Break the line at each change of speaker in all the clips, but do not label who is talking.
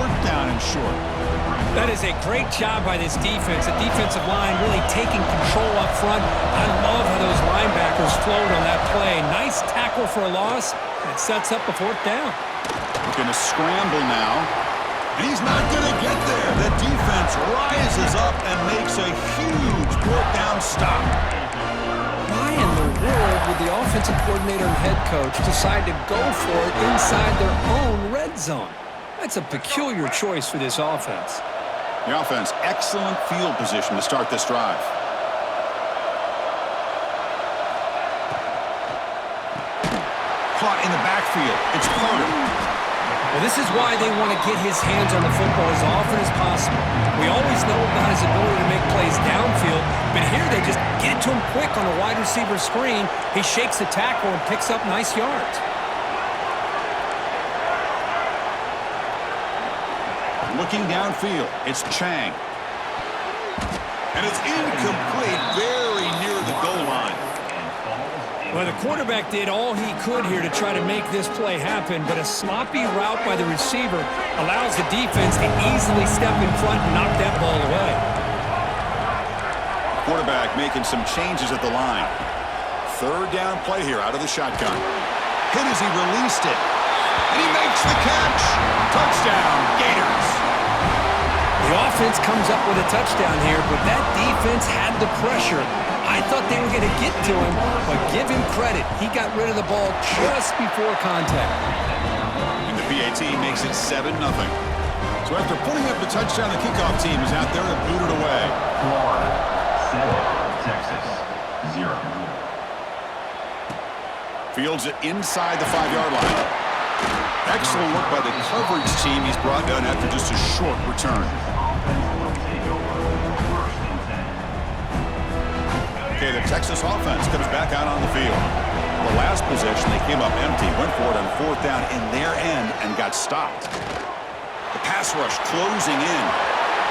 fourth down and short.
That is a great job by this defense. The defensive line really taking control up front. I love how those linebackers flowed on that play. Nice tackle for a loss. It sets up a fourth down.
Looking to scramble now. And he's not going to get there. The defense rises up and makes a huge fourth down stop.
Why in the world would the offensive coordinator and head coach decide to go for it inside their own red zone? That's a peculiar choice for this offense.
The offense, excellent field position to start this drive. Caught in the backfield. It's Carter.
Well, this is why they want to get his hands on the football as often as possible. We always know about his ability to make plays downfield, but here they just get it to him quick on the wide receiver screen. He shakes the tackle and picks up nice yards.
Looking downfield, it's Chang. And it's incomplete, very near the goal line.
Well, the quarterback did all he could here to try to make this play happen, but a sloppy route by the receiver allows the defense to easily step in front and knock that ball away.
Quarterback making some changes at the line. Third down play here out of the shotgun. Hit as he released it. And he makes the catch. Touchdown, Gators.
The offense comes up with a touchdown here, but that defense had the pressure. I thought they were going to get to him, but give him credit. He got rid of the ball just before contact.
And the PAT makes it 7-0. So after putting up the touchdown, the kickoff team is out there to boot it away.
Florida 7, Texas 0.
Fields it inside the 5-yard line. Excellent work by the coverage team. He's brought down after just a short return. Okay, the Texas offense comes back out on the field. The last possession, they came up empty, went for it on fourth down in their end and got stopped. The pass rush closing in.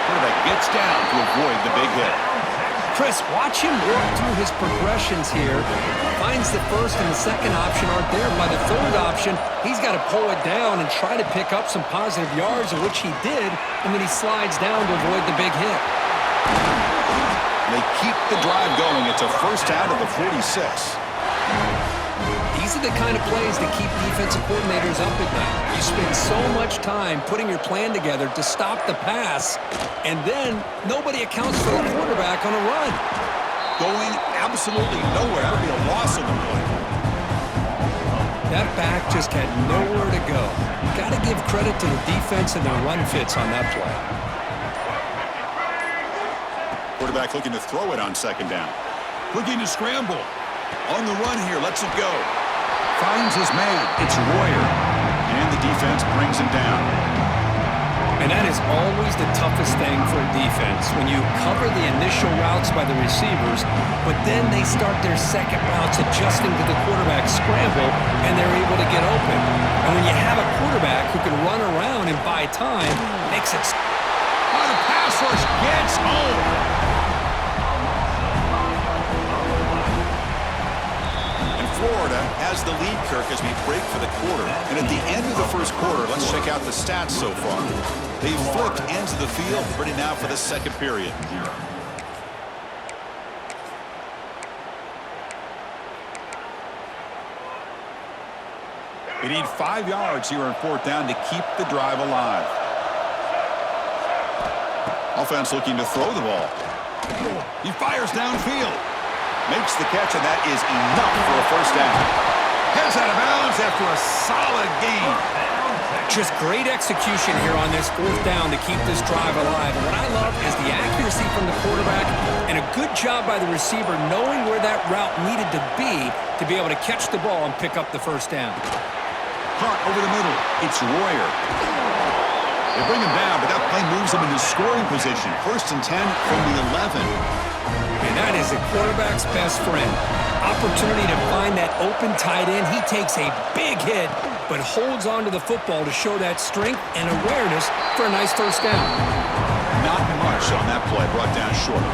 Quarterback gets down to avoid the big hit.
Chris, watch him work through his progressions here. Finds the first and the second option aren't there. By the third option, he's got to pull it down and try to pick up some positive yards, which he did, and then he slides down to avoid the big hit.
They keep the drive going. It's a first down to the 46.
These are the kind of plays that keep defensive coordinators up at night. You spend so much time putting your plan together to stop the pass, and then nobody accounts for the quarterback on a run.
Going absolutely nowhere. That would be a loss of the play.
That back just had nowhere to go. Got to give credit to the defense and their run fits on that play.
Quarterback looking to throw it on second down. Looking to scramble. On the run here, lets it go. Finds his man. It's Royer. And the defense brings him down.
And that is always the toughest thing for a defense, when you cover the initial routes by the receivers, but then they start their second routes adjusting to the quarterback's scramble, and they're able to get open. And when you have a quarterback who can run around and buy time, makes it...
Oh, the pass rush gets home. Florida has the lead, Kirk, as we break for the quarter. And at the end of the first quarter, let's check out the stats so far. They've flipped ends of the field, ready now for the second period. They need 5 yards here on fourth down to keep the drive alive. Offense looking to throw the ball. He fires downfield. Makes the catch, and that is enough for a first down. Pass out of bounds after a solid gain.
Just great execution here on this fourth down to keep this drive alive. And what I love is the accuracy from the quarterback and a good job by the receiver knowing where that route needed to be able to catch the ball and pick up the first down.
Caught over the middle. It's Royer. They bring him down, but that play moves him into scoring position. 1st and 10 from the 11.
And that is a quarterback's best friend. Opportunity to find that open tight end. He takes a big hit, but holds on to the football to show that strength and awareness for a nice first down.
Not much on that play, brought down short.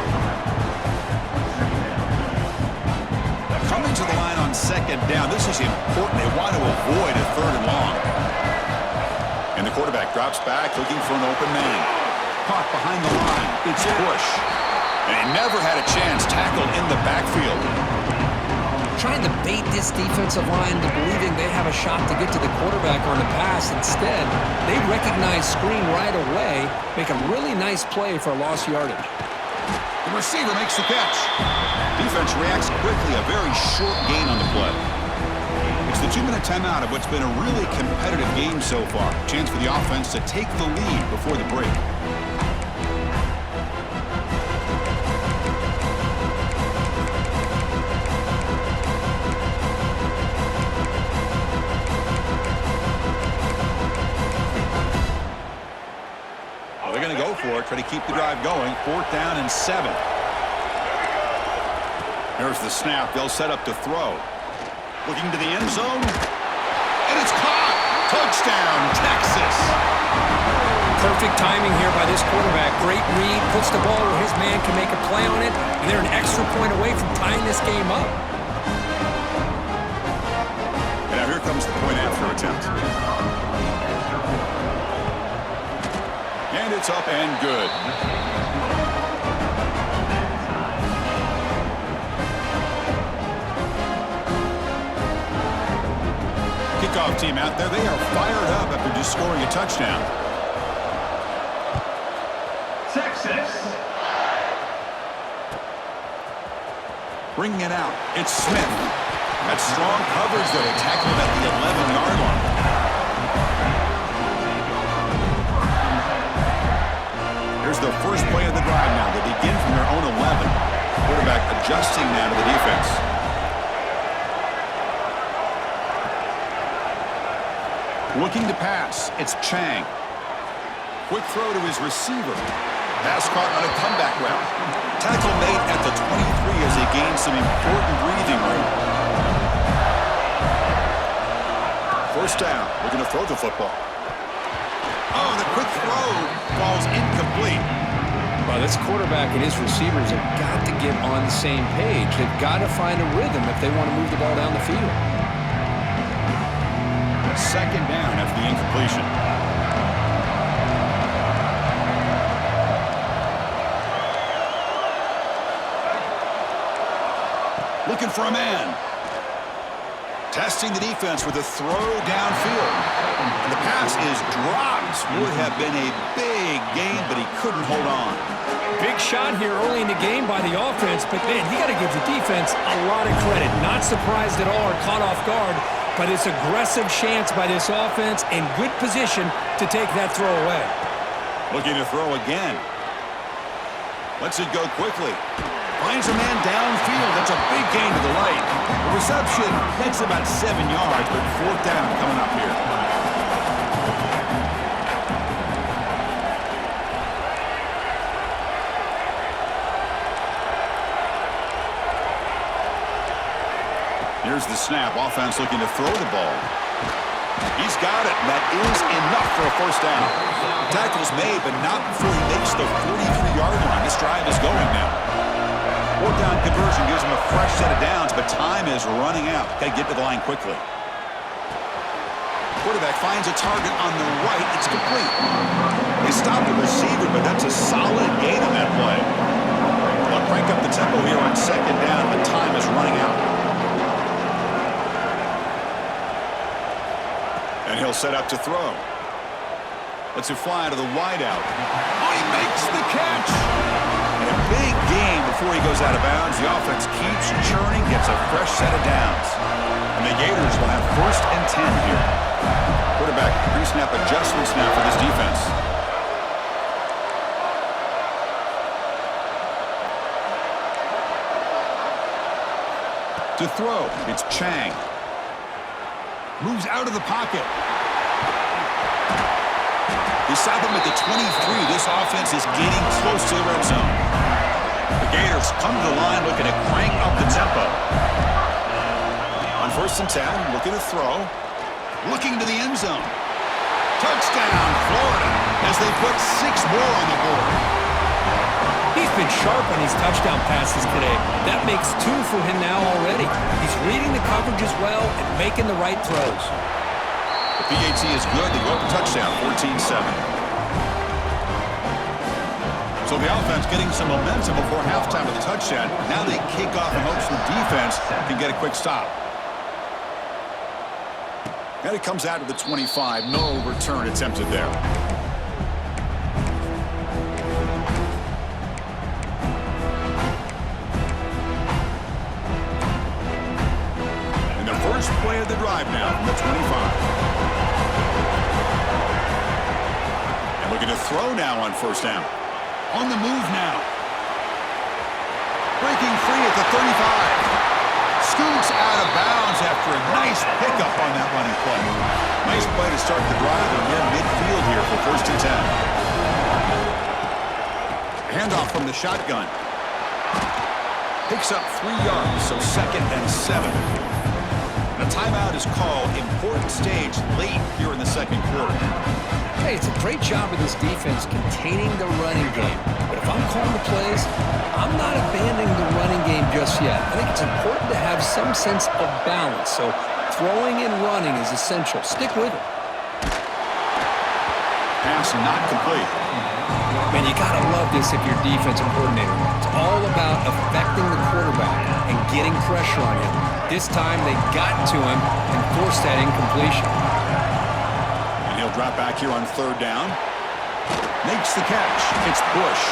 Coming to the line on second down. This is important. They want to avoid a third and long. And And the quarterback drops back, looking for an open man. Caught behind the line. It's Bush. And he never had a chance, tackled in the backfield.
Trying to bait this defensive line to believing they have a shot to get to the quarterback on a pass. Instead, they recognize screen right away, make a really nice play for lost yardage.
The receiver makes the catch. Defense reacts quickly, a very short gain on the play. It's the 2-minute timeout of what's been a really competitive game so far. Chance for the offense to take the lead before the break. Try to keep the drive going. 4th down and 7. There's the snap. They'll set up to throw. Looking to the end zone. And it's caught. Touchdown, Texas.
Perfect timing here by this quarterback. Great read. Puts the ball where his man can make a play on it. And they're an extra point away from tying this game up.
And now here comes the point after attempt. And it's up and good. Kickoff team out there. They are fired up after just scoring a touchdown.
Texas.
Bringing it out. It's Smith. That strong coverage that he tackled at the 11-yard line. Here's the first play of the drive now. They begin from their own 11. Quarterback adjusting now to the defense. Looking to pass. It's Chang. Quick throw to his receiver. Pass caught on a comeback route. Tackle made at the 23 as they gain some important breathing room. First down. Looking to throw the football. Oh, the quick throw falls incomplete.
Well, this quarterback and his receivers have got to get on the same page. They've got to find a rhythm if they want to move the ball down the field.
Second down after the incompletion. Looking for a man. Testing the defense with a throw downfield. And the pass is dropped. Would have been a big gain, but he couldn't hold on.
Big shot here early in the game by the offense, but man, you got to give the defense a lot of credit. Not surprised at all or caught off guard, but it's aggressive chance by this offense and good position to take that throw away.
Looking to throw again. Lets it go quickly. Finds a man downfield. That's a big gain to the right. The reception makes about 7 yards, but 4th down coming up here. Here's the snap. Offense looking to throw the ball. He's got it. That is enough for a first down. The tackle's made, but not before he makes the 43-yard line. This drive is going now. 4th down conversion gives him a fresh set of downs, but time is running out. Got to get to the line quickly. Quarterback finds a target on the right. It's complete. They stopped the receiver, but that's a solid gain on that play. They'll crank up the tempo here on 2nd down, but time is running out. And he'll set up to throw. Lets it fly to the wideout. Oh, he makes the catch! And a big gain before he goes out of bounds. The offense keeps churning, gets a fresh set of downs. And the Gators will have 1st and 10 here. Quarterback pre-snap adjustments now for this defense. To throw, it's Chang. Moves out of the pocket. They stop him at the 23. This offense is getting close to the red zone. The Gators come to the line looking to crank up the tempo. On 1st and 10, looking to throw. Looking to the end zone. Touchdown, Florida, as they put 6 more on the board.
He's been sharp on his touchdown passes today. That makes 2 for him now already. He's reading the coverage as well and making the right throws.
The PAT is good. They go up a touchdown, 14-7. So the offense getting some momentum before halftime with a touchdown. Now they kick off in hopes the defense can get a quick stop. And it comes out of the 25. No return attempted there. And the first play of the drive now from the 25. And looking to throw now on first down. On the move now. Breaking free at the 35. Scoots out of bounds after a nice pickup on that running play. Nice play to start the drive. They're near midfield here for 1st and 10. Handoff from the shotgun. Picks up 3 yards, so 2nd and 7. And a timeout is called. Important stage late here in the 2nd quarter.
Hey, it's a great job of this defense containing the running game. But if I'm calling the plays, I'm not abandoning the running game just yet. I think it's important to have some sense of balance. So throwing and running is essential. Stick with it.
Pass not complete.
Man, you got to love this if you're defensive coordinator. It's all about affecting the quarterback and getting pressure on him. This time they got to him and forced that incompletion.
He'll drop back here on 3rd down. Makes the catch. It's Bush.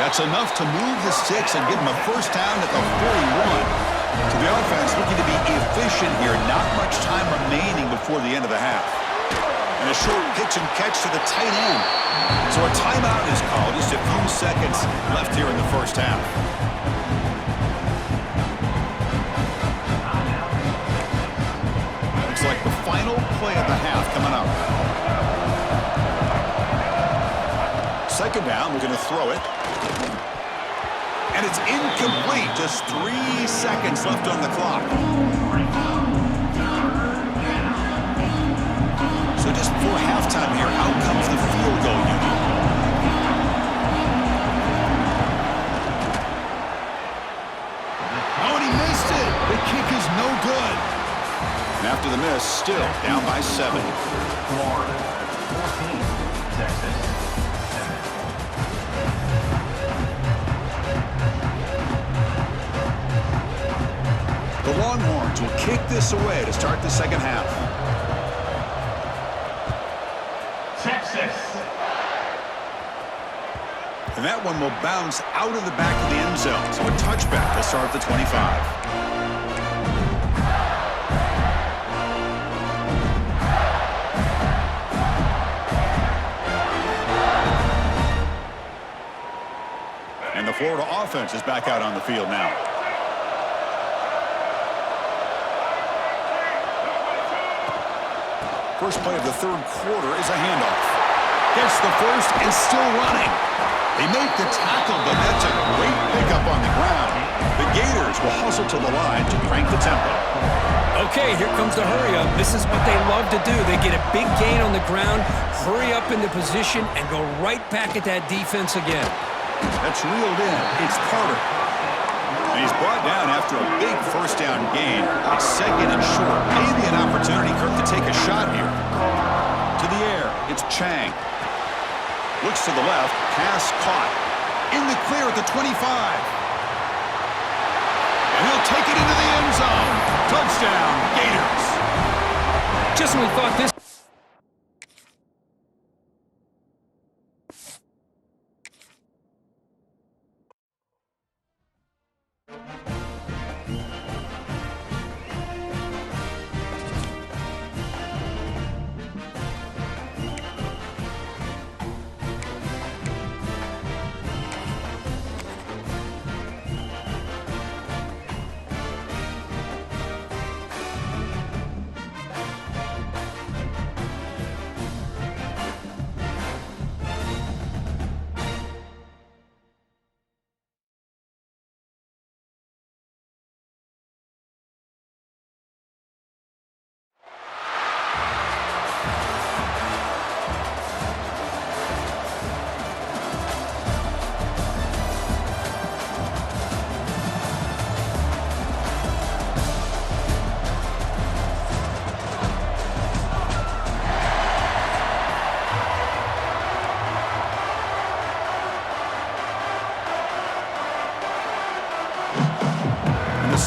That's enough to move the sticks and give him a first down at the 41. So the offense looking to be efficient here. Not much time remaining before the end of the half. And a short pitch and catch to the tight end. So a timeout is called. Just a few seconds left here in the first half. Looks like the final play of the half coming up. 2nd down, we're going to throw it. And it's incomplete. Just 3 seconds left on the clock. So just before halftime here, out comes the field goal unit. Oh, and he missed it. The kick is no good. And after the miss, still down by 7.
Florida 14, Texas 7.
The Longhorns will kick this away to start the 2nd half.
Texas.
And that one will bounce out of the back of the end zone. So a touchback to start the 25. And the Florida offense is back out on the field now. First play of the 3rd quarter is a handoff. Gets the first and still running. They make the tackle, but that's a great pickup on the ground. The Gators will hustle to the line to crank the tempo.
Okay, here comes the hurry up. This is what they love to do. They get a big gain on the ground, hurry up into position, and go right back at that defense again.
That's reeled in. It's Carter. And he's brought down after a big first down gain. It's 2nd and short. Maybe an opportunity, Kirk, to take a shot here. To the air, it's Chang. Looks to the left, pass caught. In the clear at the 25. And he'll take it into the end zone. Touchdown, Gators.
Just when we thought this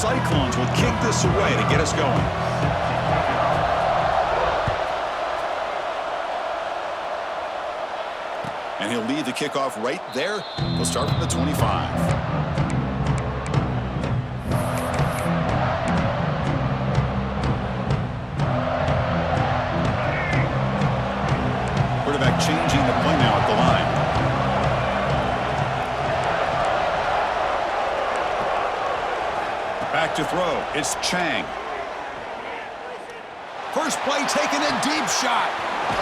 Cyclones will kick this away to get us going. And he'll lead the kickoff right there. He'll start from the 25. Quarterback changing the play now at the line. Back to throw. It's Chang. First play taken, a deep shot.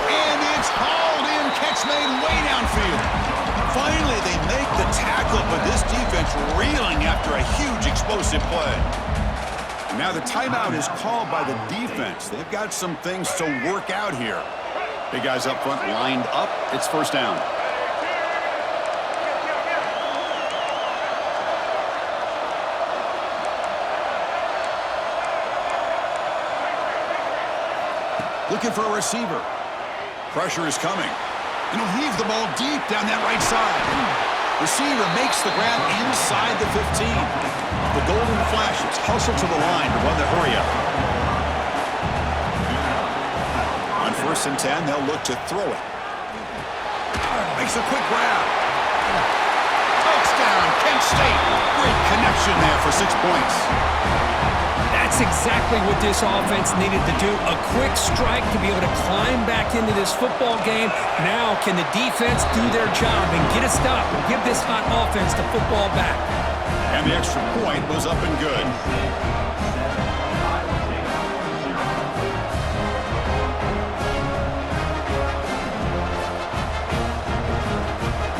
And it's hauled in. Catch made way downfield. Finally, they make the tackle, but this defense reeling after a huge explosive play. And now the timeout is called by the defense. They've got some things to work out here. Big guys up front lined up. It's first down. Looking for a receiver. Pressure is coming. And he'll heave the ball deep down that right side. Receiver makes the grab inside the 15. The golden flashes hustle to the line to run the hurry up. On 1st and 10, they'll look to throw it. Makes a quick grab. Touchdown, Kent State. Great connection there for 6 points.
That's exactly what this offense needed to do. A quick strike to be able to climb back into this football game. Now can the defense do their job and get a stop and give this hot offense the football back?
And the extra point was up and good.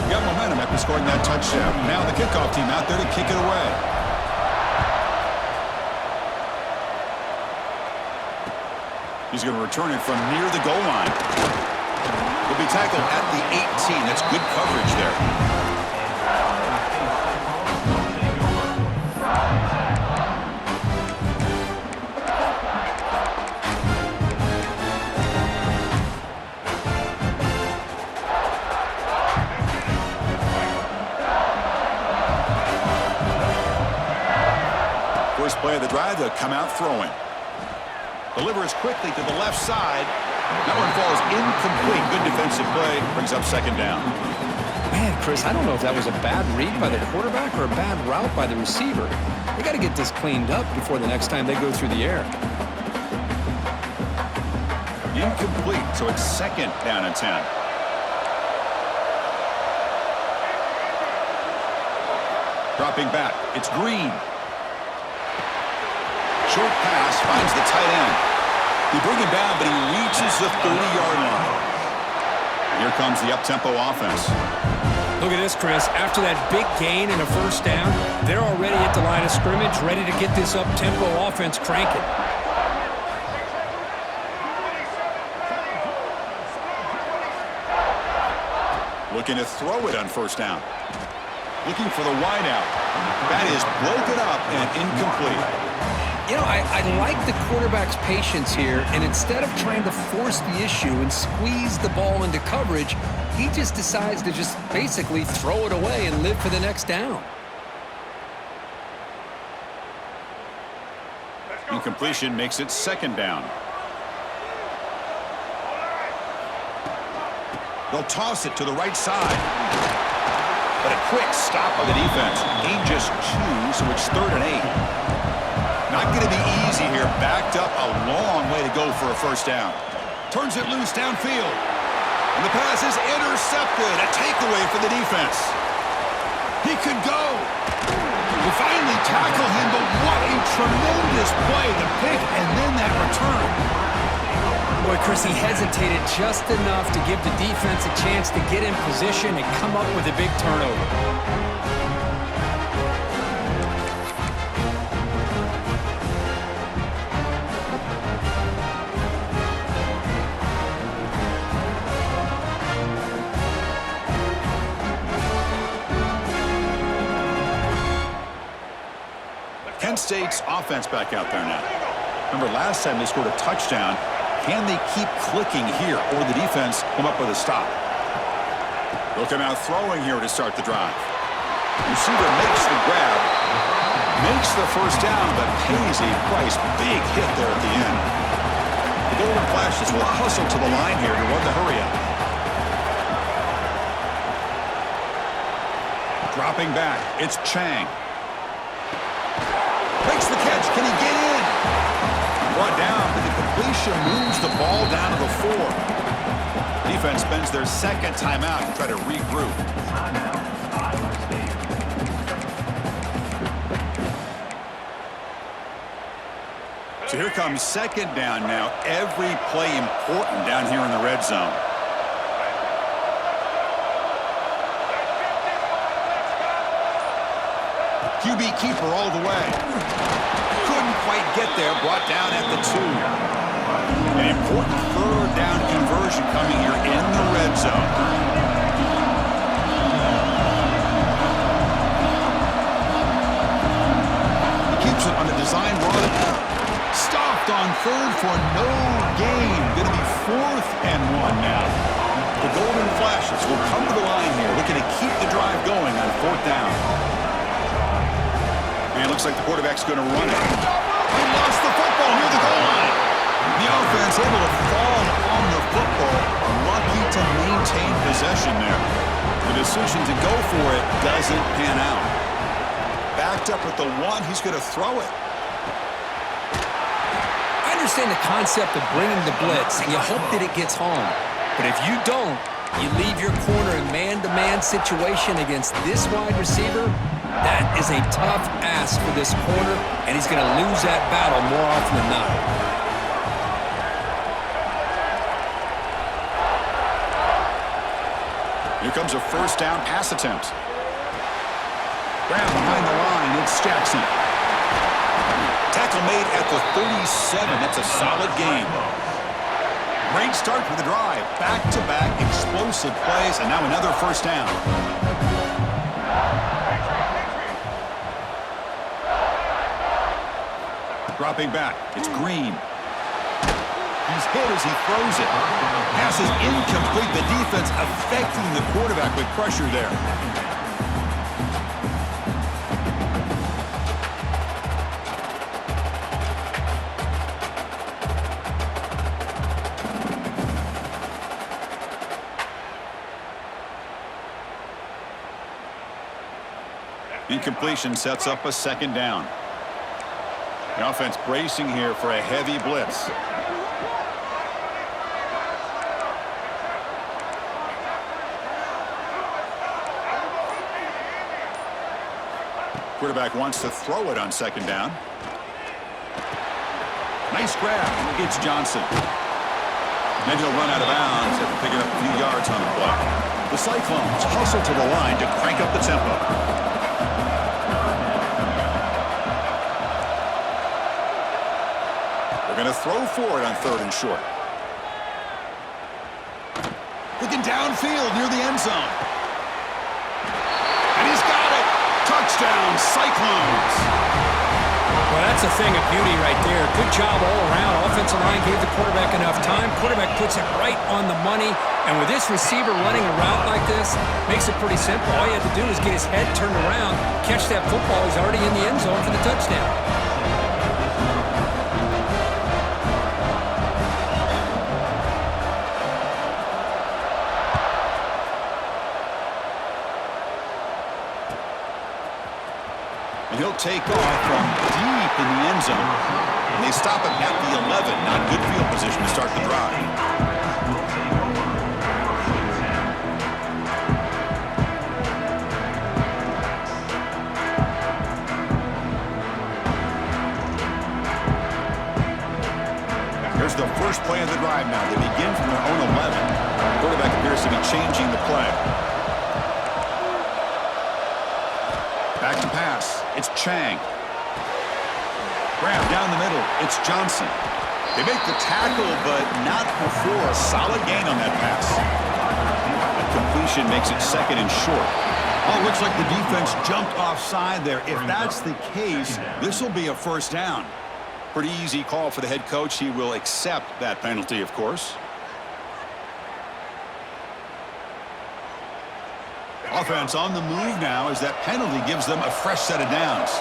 Got momentum after scoring that touchdown. Now the kickoff team out there to kick it away. He's going to return it from near the goal line. He'll be tackled at the 18. That's good coverage there. First play of the drive, they'll come out throwing. Delivers quickly to the left side. That one falls incomplete. Good defensive play. Brings up second down.
Man, Chris, I don't know if that was a bad read by the quarterback or a bad route by the receiver. They got to get this cleaned up before the next time they go through the air.
Incomplete, so it's second down and 10. Dropping back, it's Green. Short pass finds the tight end. They bring him down, but he reaches the 30-yard line. Here comes the up-tempo offense.
Look at this, Chris. After that big gain and a first down, they're already at the line of scrimmage, ready to get this up-tempo offense cranking.
Looking to throw it on first down. Looking for the wideout. That is broken up and incomplete.
You know, I like the quarterback's patience here, and instead of trying to force the issue and squeeze the ball into coverage, he just decides to just basically throw it away and live for the next down.
Incompletion makes it second down. They'll toss it to the right side. But a quick stop by the defense. Gain just 2, so it's 3rd and 8. Not going to be easy here. Backed up a long way to go for a first down. Turns it loose downfield. And the pass is intercepted. A takeaway for the defense. He could go. They finally tackle him, but what a tremendous play. The pick and then that return.
Boy, Chris, he hesitated just enough to give the defense a chance to get in position and come up with a big turnover.
Kent State's offense back out there now. Remember, last time they scored a touchdown. Can they keep clicking here, or the defense come up with a stop? They'll come out throwing here to start the drive. Receiver makes the grab. Makes the first down, but pays a price. Big hit there at the end. The Golden Flashes will hustle to the line here to run the hurry-up. Dropping back, it's Chang. Makes the catch. Can he get in? Brought down, but the completion moves the ball down to the 4. Defense spends their second timeout to try to regroup. So here comes second down now. Every play important down here in the red zone. QB keeper all the way. Couldn't quite get there. Brought down at the 2. An important third down conversion coming here in the red zone. He keeps it on a design run. Stopped on third for no gain. Going to be 4th and 1 now. The Golden Flashes will come to the line here, looking to keep the drive going on 4th down. And it looks like the quarterback's going to run it. He lost the football near the goal line. The offense able to fall on the football. Lucky to maintain possession there. The decision to go for it doesn't pan out. Backed up at the 1, he's going to throw it.
I understand the concept of bringing the blitz, and you hope that it gets home. But if you don't, you leave your corner in man-to-man situation against this wide receiver. That is a tough ask for this corner, and he's going to lose that battle more often than not.
Here comes a first down pass attempt. Grab behind the line, it's Jackson. Tackle made at the 37. That's a solid game. Great start for the drive. Back-to-back explosive plays, and now another first down. Dropping back, it's Green. He's hit as he throws it. Pass is incomplete. The defense affecting the quarterback with pressure there. Incompletion sets up a second down. The offense bracing here for a heavy blitz. Quarterback wants to throw it on second down. Nice grab. It's Johnson. Then he'll run out of bounds after picking up a few yards on the play. The Cyclones hustle to the line to crank up the tempo. Going to throw for it on 3rd and short. Looking downfield near the end zone. And he's got it. Touchdown, Cyclones.
Well, that's a thing of beauty right there. Good job all around. Offensive line gave the quarterback enough time. Quarterback puts it right on the money. And with this receiver running a route like this, makes it pretty simple. All you have to do is get his head turned around, catch that football. He's already in the end zone for the touchdown.
And he'll take off from deep in the end zone. And they stop him at the 11. Not good field position to start the drive. Here's the first play of the drive now. They begin from their own 11. The quarterback appears to be changing the play. Back to pass. It's Chang. Grab down the middle. It's Johnson. They make the tackle, but not before a solid gain on that pass. That completion makes it 2nd and short. Oh, it looks like the defense jumped offside there. If that's the case, this will be a first down. Pretty easy call for the head coach. He will accept that penalty, of course. Offense on the move now as that penalty gives them a fresh set of downs.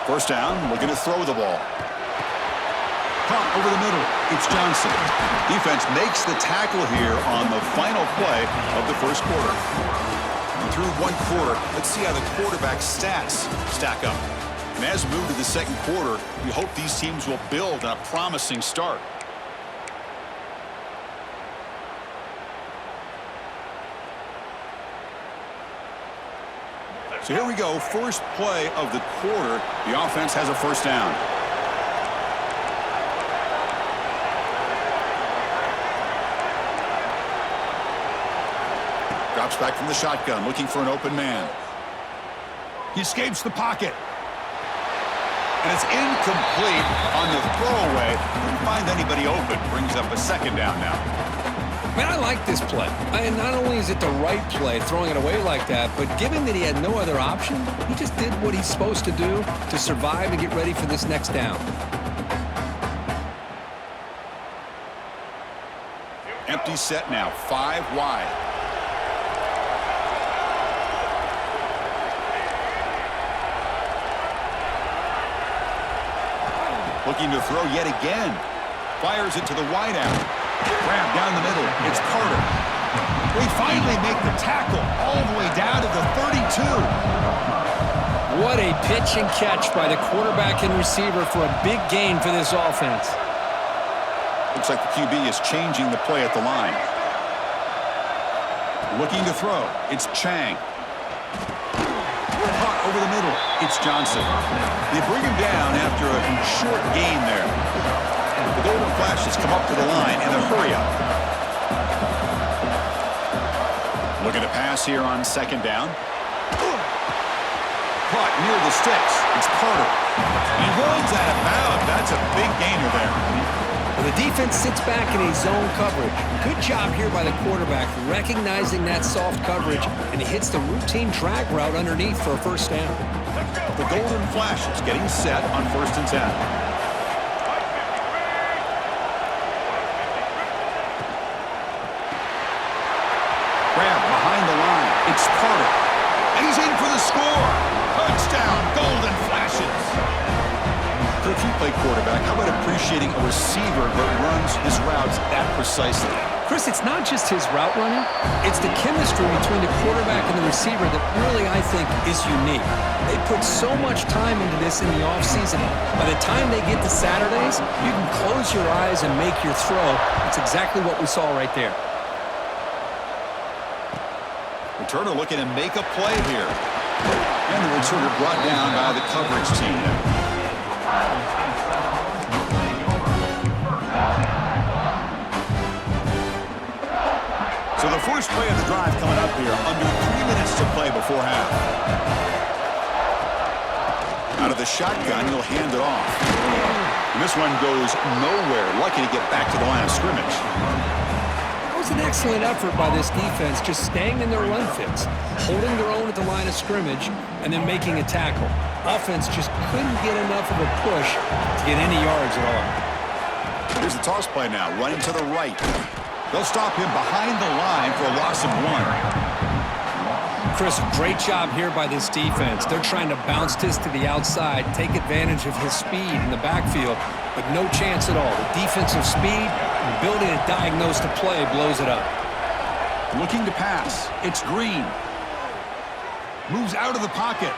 First down, looking to throw the ball. Caught over the middle. It's Johnson. Defense makes the tackle here on the final play of the first quarter. And through one quarter, let's see how the quarterback stats stack up. And as we move to the second quarter, we hope these teams will build on a promising start. So here we go, first play of the quarter. The offense has a first down. Drops back from the shotgun, looking for an open man. He escapes the pocket. And it's incomplete on the throwaway. Couldn't find anybody open. Brings up a second down now.
Man, I like this play. And not only is it the right play, throwing it away like that, but given that he had no other option, he just did what he's supposed to do to survive and get ready for this next down.
Empty set now, 5 wide. Looking to throw yet again. Fires it to the wideout. Grab down the middle. It's Carter. They finally make the tackle all the way down to the 32.
What a pitch and catch by the quarterback and receiver for a big gain for this offense.
Looks like the QB is changing the play at the line. Looking to throw. It's Chang. Caught over the middle. It's Johnson. They bring him down after a short gain there. The Golden Flashes come up to the line in a hurry-up. Looking to pass here on second down. Caught near the sticks. It's Carter. He runs out of bounds. That's a big gainer there.
Well, the defense sits back in a zone coverage. Good job here by the quarterback, recognizing that soft coverage, and he hits the routine drag route underneath for a first down.
The Golden Flashes getting set on 1st and 10. Grab behind the line. It's Carter. And he's in for the score. Touchdown, Golden Flashes. Coach, you play quarterback. How about appreciating a receiver that runs his routes that precisely?
Chris, it's not just his route running. It's the chemistry between the quarterback and the receiver that really, I think, is unique. They put so much time into this in the offseason. By the time they get to Saturdays, you can close your eyes and make your throw. It's exactly what we saw right there.
Returner looking to make a play here. And the returner brought down by the coverage team there. So the first play of the drive coming up here, under 3 minutes to play before half. Out of the shotgun, he'll hand it off. And this one goes nowhere. Lucky to get back to the line of scrimmage.
That was an excellent effort by this defense, just staying in their run fits, holding their own at the line of scrimmage, and then making a tackle. Offense just couldn't get enough of a push to get any yards at all.
Here's the toss play now, running to the right. They'll stop him behind the line for a loss of 1.
Chris, great job here by this defense. They're trying to bounce this to the outside, take advantage of his speed in the backfield, but no chance at all. The defensive speed and ability to diagnose the play blows it up.
Looking to pass. It's Green. Moves out of the pocket.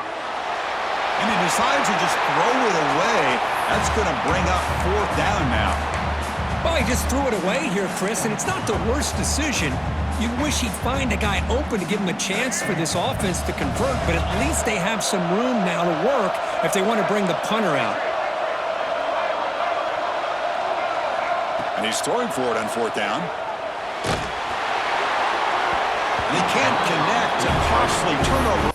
And he decides to just throw it away. That's going to bring up 4th down now.
Well, he just threw it away here, Chris, and it's not the worst decision. You wish he'd find a guy open to give him a chance for this offense to convert, but at least they have some room now to work if they want to bring the punter out.
And he's throwing for it on 4th down. And he can't connect. A costly turnover